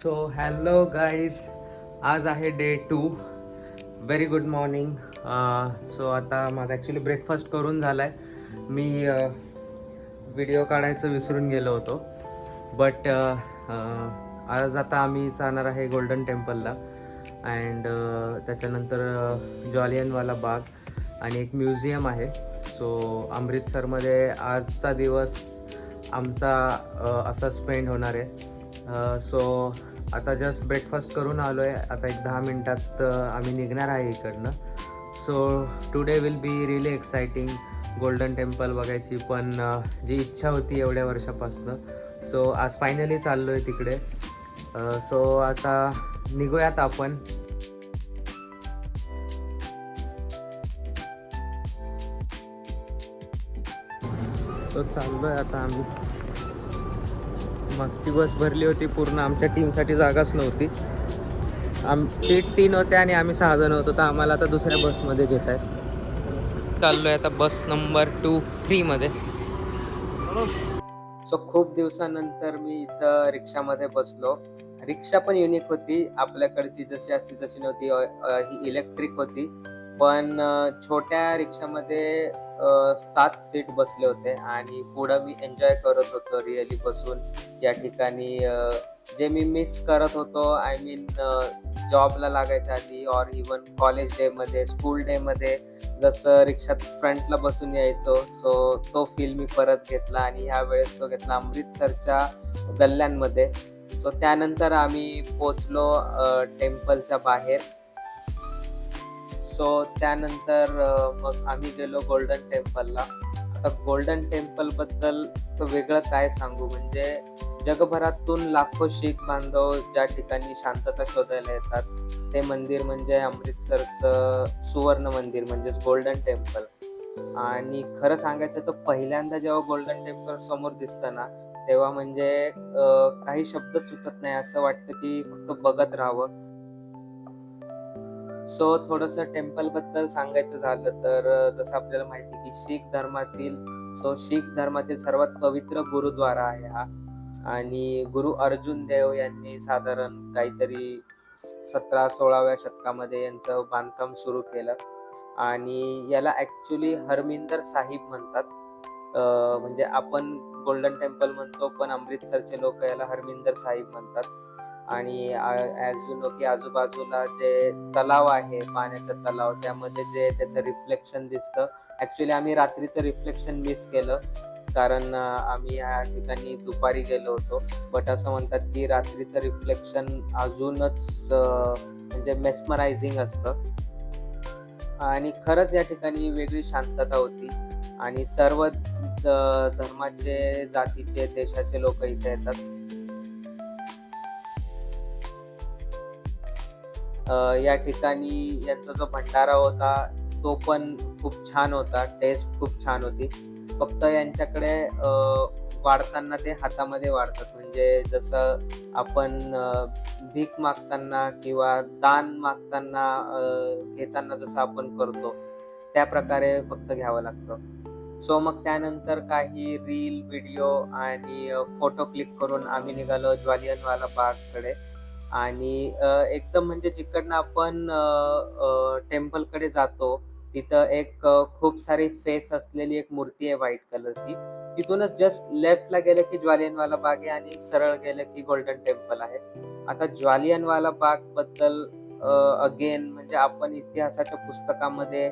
So hello guys, आज आहे day 2. Very good morning. So आता माझा ॲक्च्युली ब्रेकफास्ट करून झाला आहे. मी व्हिडिओ काढायचं विसरून गेलो होतो. बट आज आता आम्ही जाणार आहे गोल्डन टेम्पलला अँड त्याच्यानंतर जॉलियनवाला बाग आणि एक म्युझियम आहे. सो अमृतसरमध्ये आजचा दिवस आमचा असा स्पेंड होणार आहे. सो आता जस्ट ब्रेकफास्ट करून आलो आहे. आता एक 10 मिनटात आम्ही निघणार आहे इकडनं. So today will be really exciting golden temple बघायची. पण जी इच्छा होती एवढ्या वर्षापासनं, सो आज फायनली चाललो आहे तिकडे. सो आता निघूयात आपण. सो चाललो आहे आता आम्ही. मागची बस भरली होती पूर्ण, आमच्या टीमसाठी जागाच नव्हती. सीट 3 होत्या आणि आम्ही 6 जण होतो, तर आम्हाला आता दुसऱ्या बसमध्ये घेत आहेत. चाललो आहे आता बस नंबर 2-3 मध्ये. सो खूप दिवसानंतर मी इथं रिक्षामध्ये बसलो. रिक्षा पण युनिक होती, आपल्याकडची जशी असती तशी नव्हती. ही इलेक्ट्रिक होती, पण छोट्या रिक्षामध्ये 7 सीट बसले होते आणि पुढं मी एन्जॉय करत होतो रिअली बसून या ठिकाणी. जे मी मिस करत होतो, आय मीन जॉबला लागायच्या आधी ऑर इवन कॉलेज डेमध्ये, स्कूल डेमध्ये जसं रिक्षात फ्रंटला बसून यायचो, सो तो फील मी परत घेतला आणि ह्या वेळेस तो घेतला अमृतसरच्या गल्ल्यांमध्ये. सो त्यानंतर आम्ही पोचलो टेम्पलच्या बाहेर. सो त्यानंतर मग आम्ही गेलो गोल्डन टेम्पलला. आता गोल्डन टेम्पलबद्दल तर वेगळं काय सांगू, म्हणजे जगभरातून लाखो शीख बांधव ज्या ठिकाणी शांतता शोधायला येतात, ते मंदिर म्हणजे अमृतसरचं सुवर्ण मंदिर म्हणजेच गोल्डन टेम्पल. आणि खरं सांगायचं तर पहिल्यांदा जेव्हा गोल्डन टेम्पल समोर दिसतं ना, तेव्हा म्हणजे काही शब्द सुचत नाही, असं वाटतं की फक्त बघत राहावं. सो थोडंसं टेम्पलबद्दल सांगायचं झालं तर जसं आपल्याला माहिती की शीख धर्मातील सर्वात पवित्र गुरुद्वारा आहे हा. आणि गुरु अर्जुन देव यांनी साधारण काहीतरी 17-16व्या शतकामध्ये यांचं बांधकाम सुरू केलं आणि याला ॲक्च्युली हरमिंदर साहिब म्हणतात. म्हणजे आपण गोल्डन टेम्पल म्हणतो, पण अमृतसरचे लोक याला हरमिंदर साहिब म्हणतात. आणि ॲज यू नो की आजूबाजूला जे तलाव आहे, पाण्याचा तलाव, त्यामध्ये जे त्याचं रिफ्लेक्शन दिसतं. ॲक्च्युली आम्ही रात्रीचं रिफ्लेक्शन मिस केलं, कारण आम्ही या ठिकाणी दुपारी गेलो होतो. बट असं म्हणतात की रात्रीचं रिफ्लेक्शन अजूनच म्हणजे मेस्मरायझिंग असतं. आणि खरंच या ठिकाणी वेगळी शांतता होती आणि सर्व धर्माचे, जातीचे, देशाचे लोक इथे येतात. या ठिकाणी यांचा जो भंडारा होता तो पण खूप छान होता, टेस्ट खूप छान होती. फक्त यांच्याकडे वाढताना ते हातामध्ये वाढतात, म्हणजे जसं आपण भीक मागताना किंवा दान मागताना घेताना जसं आपण करतो त्या प्रकारे फक्त घ्यावं लागतं. सो मग त्यानंतर काही रील, व्हिडिओ आणि फोटो क्लिक करून आम्ही निघालो ज्वालियनवाला बागकडे. आणि एकदम म्हणजे जिकडनं आपण टेम्पलकडे जातो, तिथं एक खूप सारी फेस असलेली एक मूर्ती आहे व्हाईट कलरची. तिथूनच जस्ट लेफ्टला गेलं की ज्वालियनवाला बाग आहे आणि सरळ गेलं की गोल्डन टेम्पल आहे. आता ज्वालियनवाला बागबद्दल अगेन म्हणजे आपण इतिहासाच्या पुस्तकामध्ये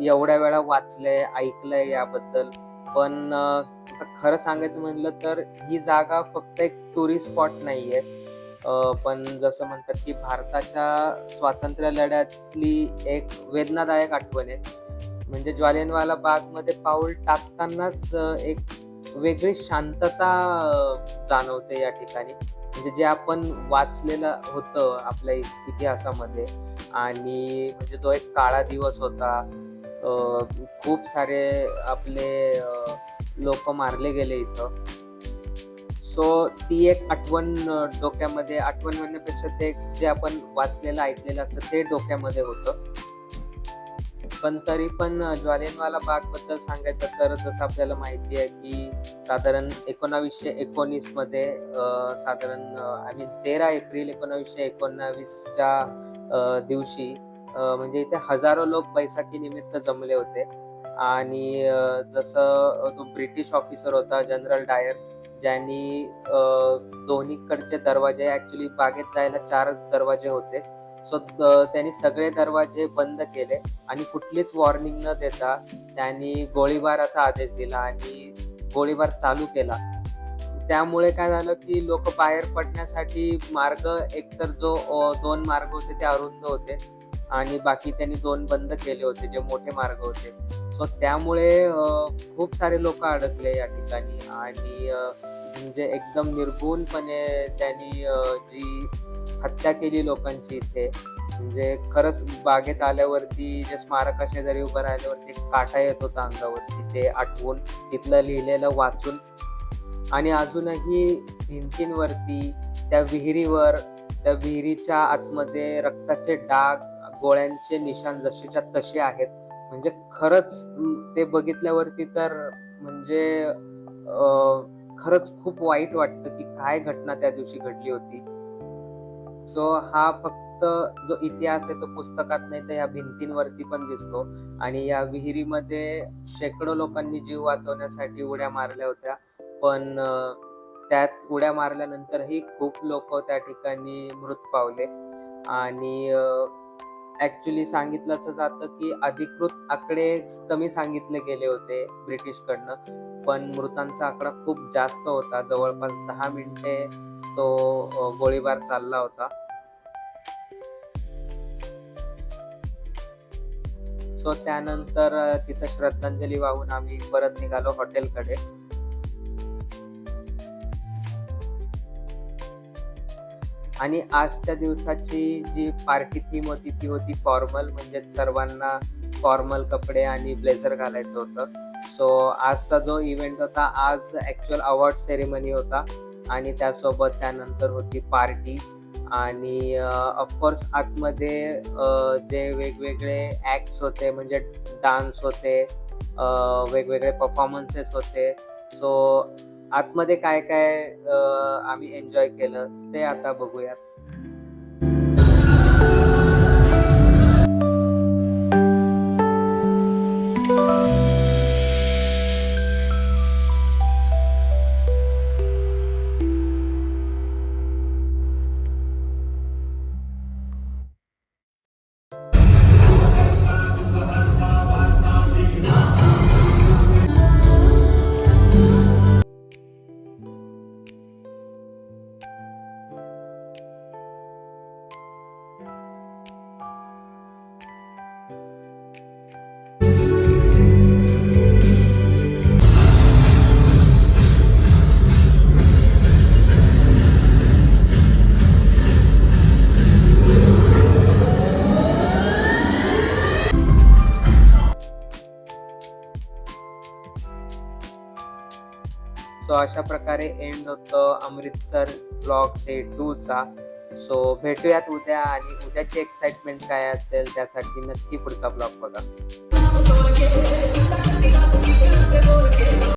एवढ्या वेळा वाचलंय, ऐकलंय याबद्दल. पण आता खरं सांगायचं म्हणलं तर ही जागा फक्त एक टुरिस्ट स्पॉट नाहीये. पण जसं म्हणतात की भारताच्या स्वातंत्र्य लढ्यातली एक वेदनादायक आठवण आहे. म्हणजे ज्वालियनवाला बागमध्ये पाऊल टाकतानाच एक वेगळी शांतता जाणवते या ठिकाणी. म्हणजे जे आपण वाचलेलं होतं आपल्या इतिहासामध्ये, आणि म्हणजे तो एक काळा दिवस होता. खूप सारे आपले लोक मारले गेले इथं. सो ती एक आठवण डोक्यामध्ये, आठवण म्हणण्यापेक्षा ते जे आपण वाचलेलं, ऐकलेलं असतं ते डोक्यामध्ये होतं. पण तरी पण जालियनवाला बागबद्दल सांगायचं तर जसं आपल्याला माहिती आहे, की साधारण 1919 मध्ये साधारण आय मीन 13 एप्रिल 1919च्या दिवशी म्हणजे इथे हजारो लोक बैसाखीनिमित्त जमले होते आणि तो ब्रिटिश ऑफिसर होता जनरल डायर ज्यांनी दोन्हीकडचे दरवाजे ॲक्चुअली बागेत जायला 4 दरवाजे होते. सो त्यांनी सगळे दरवाजे बंद केले आणि कुठलीच वॉर्निंग न देता त्यांनी गोळीबाराचा आदेश दिला आणि गोळीबार चालू केला. त्यामुळे काय झालं, की लोकं बाहेर पडण्यासाठी मार्ग एकतर 2 मार्ग होते ते अरुंद होते आणि बाकी त्यांनी 2 बंद केले होते, जे मोठे मार्ग होते. सो त्यामुळे खूप सारे लोकं अडकले या ठिकाणी आणि म्हणजे एकदम निर्घृणपणे त्यांनी जी हत्या केली लोकांची इथे. म्हणजे खरंच बागेत आल्यावरती जे स्मारकाशेजारी उभं राहिल्यावरती काटा येत होता अंगावरती ते आठवून, तिथलं लिहिलेलं वाचून आणि अजूनही भिंतींवरती, त्या विहिरीवर, त्या विहिरीच्या आतमध्ये रक्ताचे डाग, गोळ्यांचे निशाण जसेच्या तसे आहेत. म्हणजे खरंच ते बघितल्यावरती तर म्हणजे खरंच खूप वाईट वाटतं, की काय घटना त्या दिवशी घडली होती. सो हा फक्त जो इतिहास आहे तो पुस्तकात नाही तर या भिंतींवरती पण दिसतो आणि या विहिरीमध्ये शेकडो लोकांनी जीव वाचवण्यासाठी उड्या मारल्या होत्या. पण त्यात उड्या मारल्यानंतरही खूप लोकं त्या ठिकाणी मृत पावले आणि सांगितलंच जातं, की अधिकृत आकडे कमी सांगितले गेले होते ब्रिटिशकडनं. पण मृतांचा आकडा खूप जास्त होता. जवळपास 10 मिनिटे तो गोळीबार चालला होता. सो त्यानंतर तिथं श्रद्धांजली वाहून आम्ही परत निघालो हॉटेलकडे. आणि आजच्या दिवसाची जी पार्टी थीम होती ती होती फॉर्मल म्हणजेच सर्वांना फॉर्मल कपडे आणि ब्लेझर घालायचं होतं. सो आजचा जो इव्हेंट होता आज ॲक्चुअल अवॉर्ड सेरेमनी होता आणि त्यासोबत त्यानंतर होती पार्टी आणि आतमध्ये जे वेगवेगळे ॲक्ट्स होते म्हणजे डान्स होते, वेगवेगळे परफॉर्मन्सेस होते. सो आतमध्ये काय-काय आम्ही एन्जॉय केलं ते आता बघूयात. सो अशा प्रकारे एंड होतं अमृतसर ब्लॉग डे 2 चा. सो भेटूयात उद्या आणि उद्याची एक्साइटमेंट काय असेल त्यासाठी नक्की पुढचा ब्लॉग बघा.